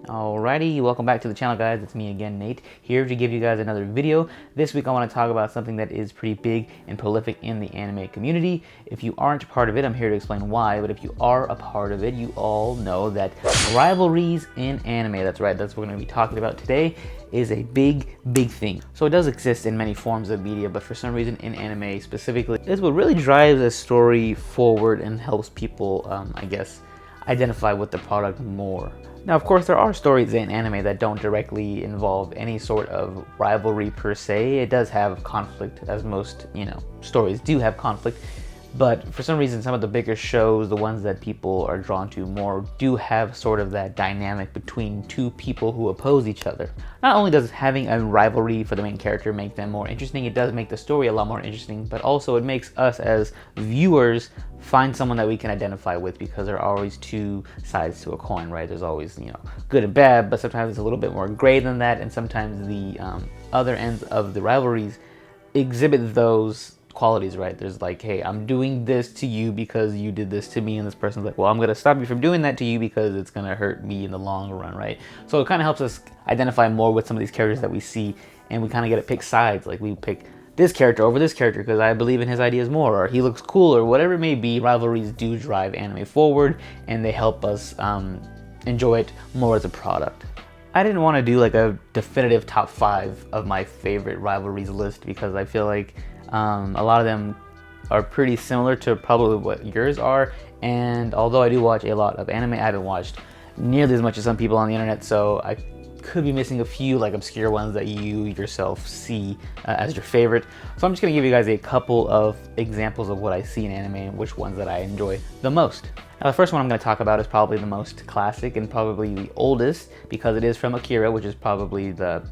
Alrighty, welcome back to the channel, guys. It's me again, Nate, here to give you guys another video. This week I want to talk about something that is pretty big and prolific in the anime community. If you aren't part of it, I'm here to explain why, but if you are a part of it, you all know that rivalries in anime, that's right, that's what we're going to be talking about today, is a big thing. So it does exist in many forms of media, but for some reason in anime specifically, it's what really drives a story forward and helps people, I guess, identify with the product more. Now, of course, there are stories in anime that don't directly involve any sort of rivalry per se. It does have conflict, as most, stories do have conflict. But for some reason, some of the bigger shows, the ones that people are drawn to more, do have sort of that dynamic between two people who oppose each other. Not only does having a rivalry for the main character make them more interesting, it does make the story a lot more interesting, but also it makes us as viewers find someone that we can identify with, because there are always two sides to a coin, right? There's always, good and bad, but sometimes it's a little bit more gray than that, and sometimes the other ends of the rivalries exhibit those qualities, right? There's like, hey, I'm doing this to you because you did this to me, and this person's like, well, I'm gonna stop you from doing that to you because it's gonna hurt me in the long run, right? So it kind of helps us identify more with some of these characters that we see, and we kind of get to pick sides. Like, we pick this character over this character because I believe in his ideas more, or he looks cool, or whatever it may be. Rivalries do drive anime forward, and they help us enjoy it more as a product. I didn't want to do like a definitive top 5 of my favorite rivalries list, because I feel like a lot of them are pretty similar to probably what yours are, and although I do watch a lot of anime, I haven't watched nearly as much as some people on the internet, so I could be missing a few like obscure ones that you yourself see as your favorite. So I'm just going to give you guys a couple of examples of what I see in anime and which ones that I enjoy the most. Now, the first one I'm going to talk about is probably the most classic and probably the oldest, because it is from Akira, which is probably the,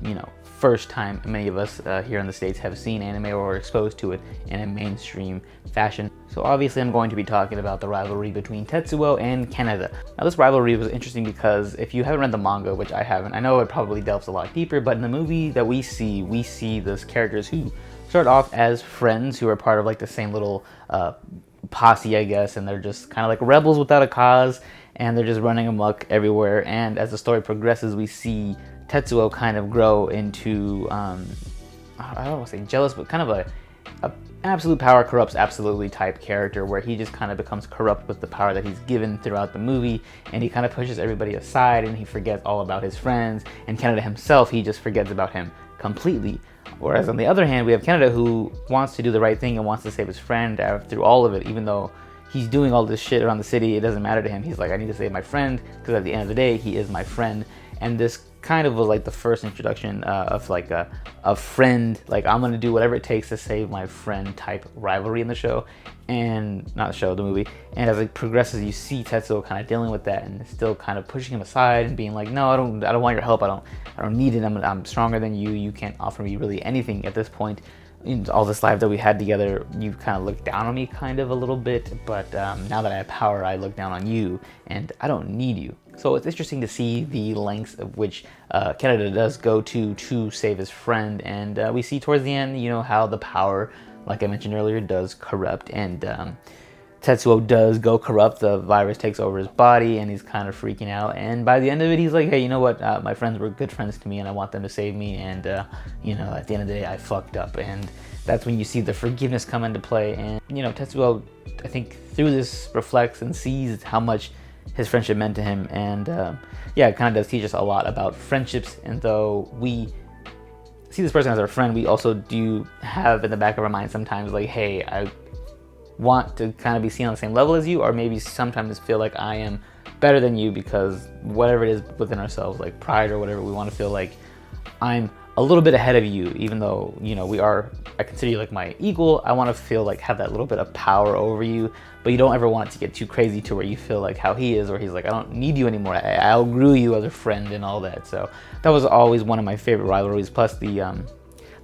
first time many of us here in the States have seen anime or are exposed to it in a mainstream fashion. So obviously I'm going to be talking about the rivalry between Tetsuo and Canada. Now, this rivalry was interesting because if you haven't read the manga, which I haven't, I know it probably delves a lot deeper, but in the movie that we see those characters who start off as friends who are part of like the same little posse, I guess, and they're just kind of like rebels without a cause, and they're just running amok everywhere. And as the story progresses, we see Tetsuo kind of grow into, I don't want to say jealous, but kind of a absolute power corrupts absolutely type character, where he just kind of becomes corrupt with the power that he's given throughout the movie, and he kind of pushes everybody aside, and he forgets all about his friends, and Canada himself, he just forgets about him completely. Whereas on the other hand, we have Canada, who wants to do the right thing and wants to save his friend through all of it, even though he's doing all this shit around the city. It doesn't matter to him. He's like, I need to save my friend, because at the end of the day, he is my friend. And this kind of was like the first introduction of like a friend, like, I'm gonna do whatever it takes to save my friend type rivalry in the show, and not the show, the movie. And as it progresses, you see Tetsuo kind of dealing with that and still kind of pushing him aside and being like, no, I don't want your help. I don't need it. I'm stronger than you. You can't offer me really anything at this point. In all this life that we had together, you kind of looked down on me kind of a little bit, but now that I have power, I look down on you, and I don't need you. So it's interesting to see the lengths of which Canada does go to save his friend, and we see towards the end, how the power, like I mentioned earlier, does corrupt, and Tetsuo does go corrupt. The virus takes over his body, and he's kind of freaking out. And by the end of it, he's like, hey, you know what? My friends were good friends to me, and I want them to save me. And, at the end of the day, I fucked up. And that's when you see the forgiveness come into play. And, Tetsuo, I think, through this reflects and sees how much his friendship meant to him. And, it kind of does teach us a lot about friendships. And though we see this person as our friend, we also do have in the back of our mind sometimes, like, hey, I want to kind of be seen on the same level as you, or maybe sometimes feel like I am better than you, because whatever it is within ourselves, like pride or whatever, we want to feel like I'm a little bit ahead of you, even though, I consider you like my equal. I want to feel like have that little bit of power over you, but you don't ever want it to get too crazy to where you feel like how he is, or he's like, I don't need you anymore. I outgrew you as a friend and all that. So that was always one of my favorite rivalries. Plus the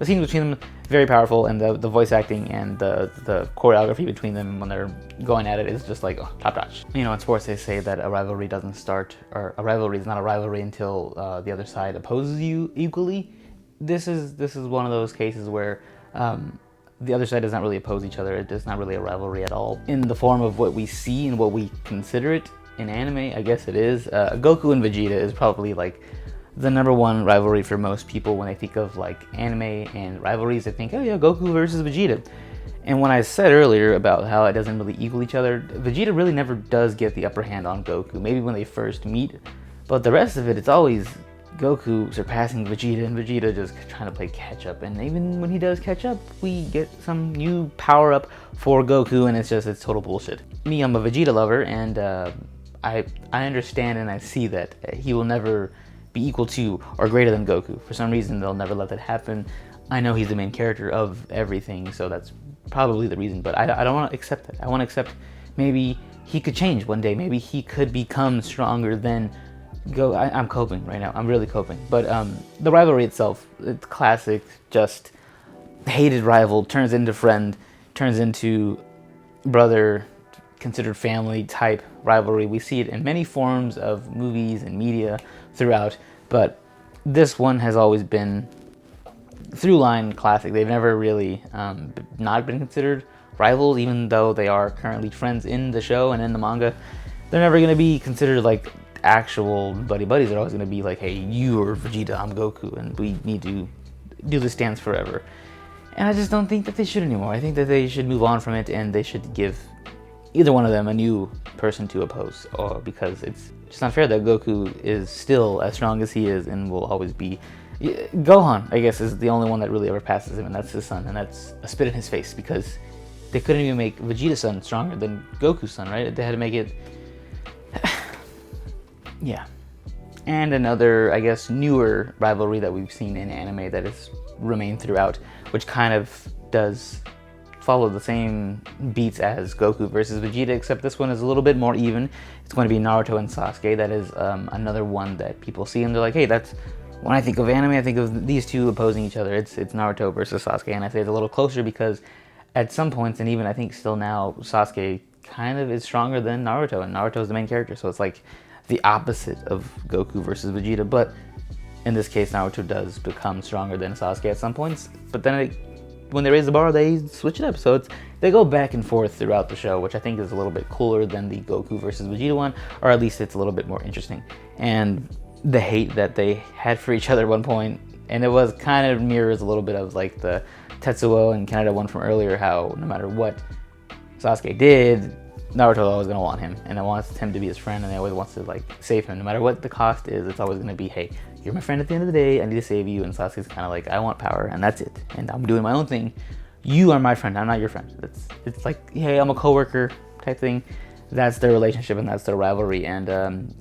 scenes between them, very powerful, and the voice acting and the choreography between them when they're going at it is just like top notch. In sports they say that a rivalry doesn't start, or a rivalry is not a rivalry until the other side opposes you equally. This is one of those cases where the other side does not really oppose each other. It's not really a rivalry at all. In the form of what we see and what we consider it in anime, I guess it is. Goku and Vegeta is probably like the #1 rivalry for most people. When they think of like anime and rivalries, they think, oh yeah, Goku versus Vegeta. And when I said earlier about how it doesn't really equal each other, Vegeta really never does get the upper hand on Goku. Maybe when they first meet, but the rest of it, it's always Goku surpassing Vegeta and Vegeta just trying to play catch up. And even when he does catch up, we get some new power up for Goku, and it's total bullshit. Me, I'm a Vegeta lover, and I understand and I see that he will never be equal to or greater than Goku. For some reason, they'll never let that happen. I know he's the main character of everything, so that's probably the reason, but I don't want to accept that. I want to accept maybe he could change one day. Maybe he could become stronger than I'm coping right now. I'm really coping. But the rivalry itself, it's classic, just hated rival, turns into friend, turns into brother, considered family type rivalry. We see it in many forms of movies and media throughout, but this one has always been through line classic. They've never really not been considered rivals, even though they are currently friends in the show and in the manga. They're never going to be considered like actual buddies. They're always going to be like, hey, you are Vegeta, I'm Goku, and we need to do this dance forever. And I just don't think that they should anymore. I think that they should move on from it, and they should give either one of them a new person to oppose, or because it's just not fair that Goku is still as strong as he is and will always be. Gohan, I guess, is the only one that really ever passes him, and that's his son, and that's a spit in his face, because they couldn't even make Vegeta's son stronger than Goku's son, right? They had to make it yeah. And another, I guess, newer rivalry that we've seen in anime that has remained throughout, which kind of does follow the same beats as Goku versus Vegeta, except this one is a little bit more even. It's going to be Naruto and Sasuke. That is another one that people see and they're like, hey, that's, when I think of anime, I think of these two opposing each other. It's Naruto versus Sasuke, and I say it's a little closer because at some points, and even I think still now, Sasuke kind of is stronger than Naruto, and Naruto is the main character, so it's like the opposite of Goku versus Vegeta. But in this case, Naruto does become stronger than Sasuke at some points, but then when they raise the bar, they switch it up. So they go back and forth throughout the show, which I think is a little bit cooler than the Goku versus Vegeta one, or at least it's a little bit more interesting. And the hate that they had for each other at one point, and it was kind of mirrors a little bit of like the Tetsuo and Canada one from earlier, how no matter what Sasuke did, Naruto's always going to want him, and it wants him to be his friend, and he always wants to like save him. No matter what the cost is, it's always going to be, hey, you're my friend at the end of the day, I need to save you. And Sasuke's kind of like, I want power, and that's it, and I'm doing my own thing. You are my friend, I'm not your friend. It's like, hey, I'm a coworker type thing. That's their relationship, and that's their rivalry. And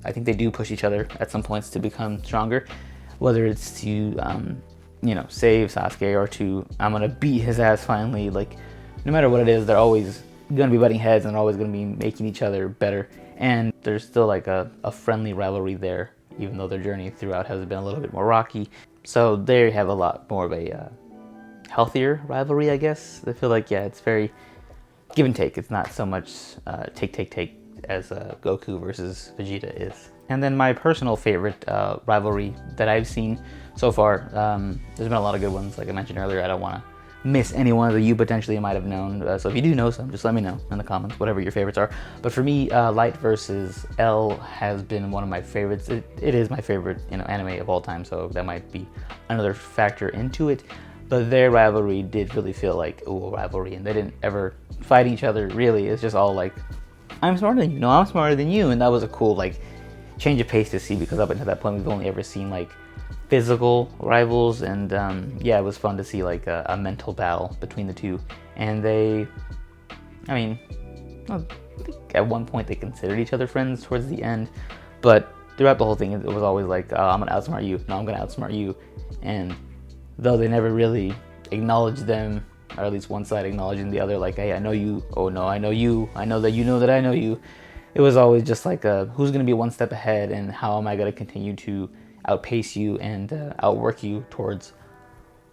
I think they do push each other at some points to become stronger, whether it's to save Sasuke or to, I'm gonna beat his ass finally. Like, no matter what it is, they're always gonna be butting heads and they're always gonna be making each other better. And there's still like a friendly rivalry there, even though their journey throughout has been a little bit more rocky. So they have a lot more of a healthier rivalry, I guess. I feel like, yeah, it's very give and take. It's not so much take as Goku versus Vegeta is. And then my personal favorite rivalry that I've seen so far, there's been a lot of good ones. Like I mentioned earlier, I don't want to miss any one that you potentially might have known. So if you do know some, just let me know in the comments, whatever your favorites are. But for me, Light versus L has been one of my favorites. It is my favorite, anime of all time, so that might be another factor into it. But their rivalry did really feel like a rivalry, and they didn't ever fight each other, really. It's just all like, I'm smarter than you, no, I'm smarter than you. And that was a cool, like, change of pace to see, because up until that point, we've only ever seen, like, physical rivals, and yeah, it was fun to see like a mental battle between the two. And I think at one point they considered each other friends towards the end, but throughout the whole thing it was always like, I'm gonna outsmart you, no, I'm gonna outsmart you. And though they never really acknowledged them, or at least one side acknowledging the other, like, hey, I know you, oh no, I know you, I know that you know that I know you, it was always just like who's gonna be one step ahead, and how am I gonna continue to outpace you and outwork you towards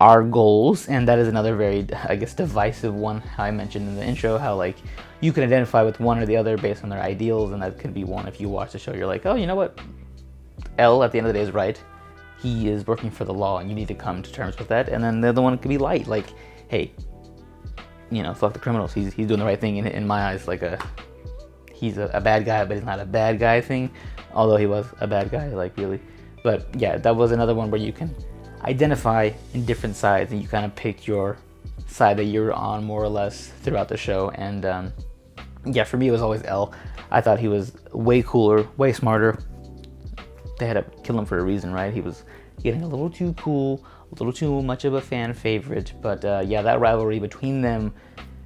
our goals. And that is another very, I guess, divisive one. How I mentioned in the intro, how like you can identify with one or the other based on their ideals, and that could be one. If you watch the show, you're like, oh, you know what, L at the end of the day is right, he is working for the law and you need to come to terms with that. And then the other one could be Light, like, hey, you know, fuck the criminals. He's doing the right thing in my eyes. Like he's a bad guy, but he's not a bad guy thing. Although he was a bad guy, like really. But yeah, that was another one where you can identify in different sides, and you kind of pick your side that you're on more or less throughout the show. And yeah, for me it was always L. I thought he was way cooler, way smarter. They had to kill him for a reason, right? He was getting a little too cool, a little too much of a fan favorite. But yeah, that rivalry between them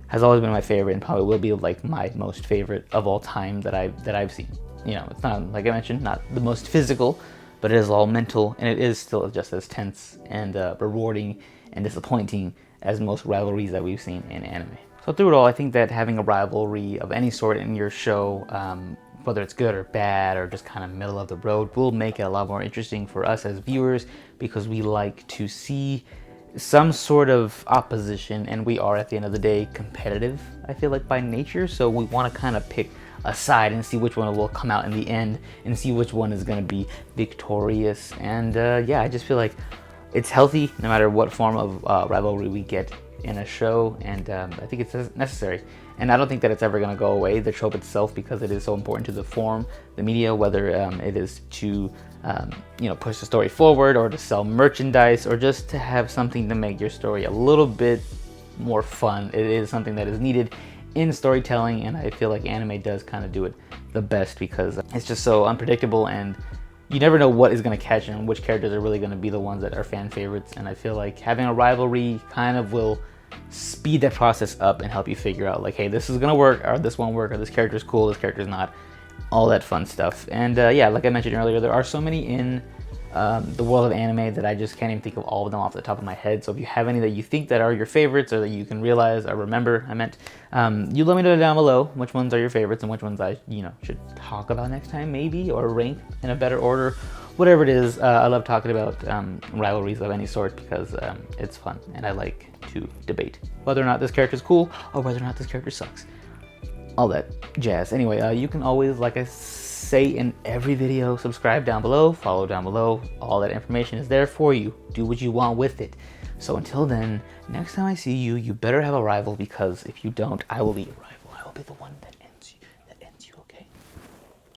has always been my favorite, and probably will be like my most favorite of all time that I've seen. You know, it's not, like I mentioned, not the most physical, but it is all mental, and it is still just as tense and rewarding and disappointing as most rivalries that we've seen in anime. So through it all, I think that having a rivalry of any sort in your show, whether it's good or bad or just kind of middle of the road, will make it a lot more interesting for us as viewers, because we like to see some sort of opposition, and we are, at the end of the day, competitive, I feel like, by nature. So we want to kind of pick a side and see which one will come out in the end, and see which one is going to be victorious. And yeah, I just feel like it's healthy no matter what form of rivalry we get in a show, and I think it's necessary. And I don't think that it's ever going to go away, the trope itself, because it is so important to the form, the media, whether it is to you know, push the story forward, or to sell merchandise, or just to have something to make your story a little bit more fun. It is something that is needed in storytelling, and I feel like anime does kind of do it the best, because it's just so unpredictable, and you never know what is going to catch and which characters are really going to be the ones that are fan favorites. And I feel like having a rivalry kind of will speed that process up and help you figure out, like, hey, this is going to work, or this won't work, or this character's cool, this character's not, all that fun stuff. And yeah, like I mentioned earlier, there are so many in the world of anime that I just can't even think of all of them off the top of my head. So if you have any that you think that are your favorites, or that you can realize or remember, you let me know down below which ones are your favorites and which ones I, you know, should talk about next time, maybe, or rank in a better order. Whatever it is, I love talking about rivalries of any sort, because it's fun, and I like to debate whether or not this character is cool, or whether or not this character sucks. All that jazz. Anyway, you can always, like I say in every video, subscribe down below, follow down below. All that information is there for you. Do what you want with it. So until then, next time I see you, you better have a rival, because if you don't, I will be your rival. I will be the one that